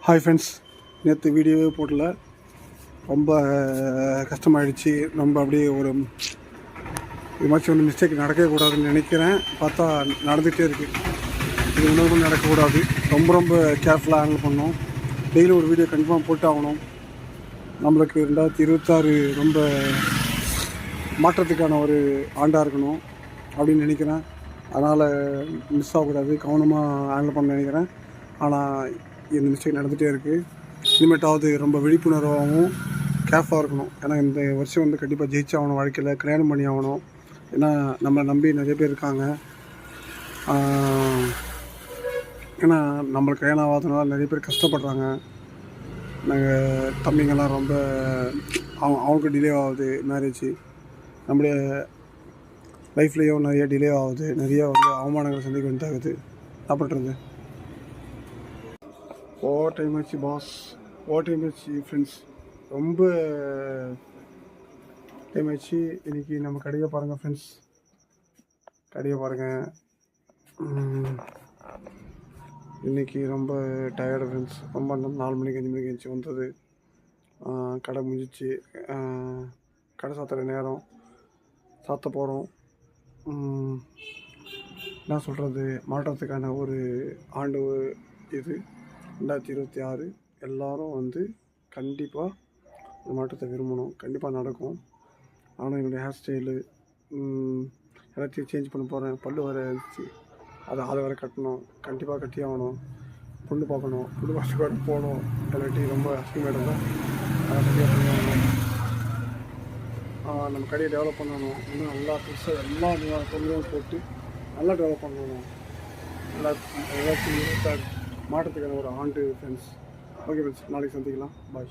Hi friends, நேற்று வீடியோவே போடல. ரொம்ப கஷ்டமாயிடுச்சு. ரொம்ப அப்படியே ஒரு இது மாதிரி வந்து மிஸ்டேக் நடக்கவே கூடாதுன்னு நினைக்கிறேன். பார்த்தா நடந்துகிட்டே இருக்குது. இது இன்னொரு நடக்கக்கூடாது. ரொம்ப ரொம்ப கேர்ஃபுல்லாக ஹேண்டில் பண்ணணும். டெய்லி ஒரு வீடியோ கன்ஃபார்ம் போட்டு ஆகணும். நம்மளுக்கு 2026 ரொம்ப மாற்றத்துக்கான ஒரு ஆண்டாக இருக்கணும் அப்படின்னு நினைக்கிறேன். அதனால் மிஸ் ஆகக்கூடாது, கவனமாக ஹேண்டில் பண்ண நினைக்கிறேன். ஆனால் இந்த மிஸ்டேக் நடந்துகிட்டே இருக்குது. இனிமேட்டாவது ரொம்ப விழிப்புணர்வாகவும் கேர்ஃபுல்லாக இருக்கணும். ஏன்னா இந்த வருஷம் வந்து கண்டிப்பாக ஜெயிச்சாகணும். வாழ்க்கையில் கல்யாணம் பண்ணி ஆகணும். ஏன்னா நம்மளை நம்பி நிறைய பேர் இருக்காங்க. ஏன்னா நம்மளுக்கு கல்யாணம் ஆகாதனால நிறைய பேர் கஷ்டப்படுறாங்க. நாங்கள் தம்பிங்கெல்லாம் ரொம்ப அவங்களுக்கு டிலே ஆகுது மேரேஜ். நம்முடைய லைஃப்லேயும் நிறைய டிலே ஆகுது. நிறைய வந்து அவமானங்கள் சந்திக்க வேண்டியதாகுது. என்ன பண்ணுறது? டைம் ஆச்சு பாஸ், டைம் ஆச்சு ஃப்ரெண்ட்ஸ், ரொம்ப டைம் ஆச்சு. இன்றைக்கி நம்ம கடையை பாருங்கள் ஃப்ரெண்ட்ஸ், கடையை பாருங்கள். இன்றைக்கி ரொம்ப டயர்டு ஃப்ரெண்ட்ஸ். ரொம்ப 4 மணிக்கு 5 மணிக்கு எழுந்துச்சி வந்தது. கடை முடிஞ்சிச்சு. கடை சாத்துற நேரம், சாத்த போகிறோம். என்ன சொல்கிறது, மாற்றத்துக்கான ஒரு ஆண்டு இது 2026. எல்லோரும் வந்து கண்டிப்பாக இந்த மாற்றத்தை விரும்பணும். கண்டிப்பாக நடக்கும். ஆனால் என்னுடைய ஹேர் ஸ்டைலு எல்லாத்தையும் சேஞ்ச் பண்ண போகிறேன். பல்லு வர இருந்துச்சு, அதை வர கட்டணும். கண்டிப்பாக கட்டி ஆகணும். பொண்ணு பார்க்கணும். பொண்ணு பார்த்து வர போகணும். எல்லாத்தையும் ரொம்ப அசிங்கமாக தான் அதை கட்டியாக பண்ணணும். நம்ம கடையை டெவலப் பண்ணணும். இன்னும் நல்லா பெருசாக எல்லா பொருளும் போட்டு நல்லா டெவலப் பண்ணணும். எல்லாத்தையும் மாற்றத்துக்கான ஒரு ஆண்டு ஃப்ரெண்ட்ஸ். ஓகே ஃப்ரெண்ட்ஸ், நாளைக்கு சந்திக்கலாம். பாய்.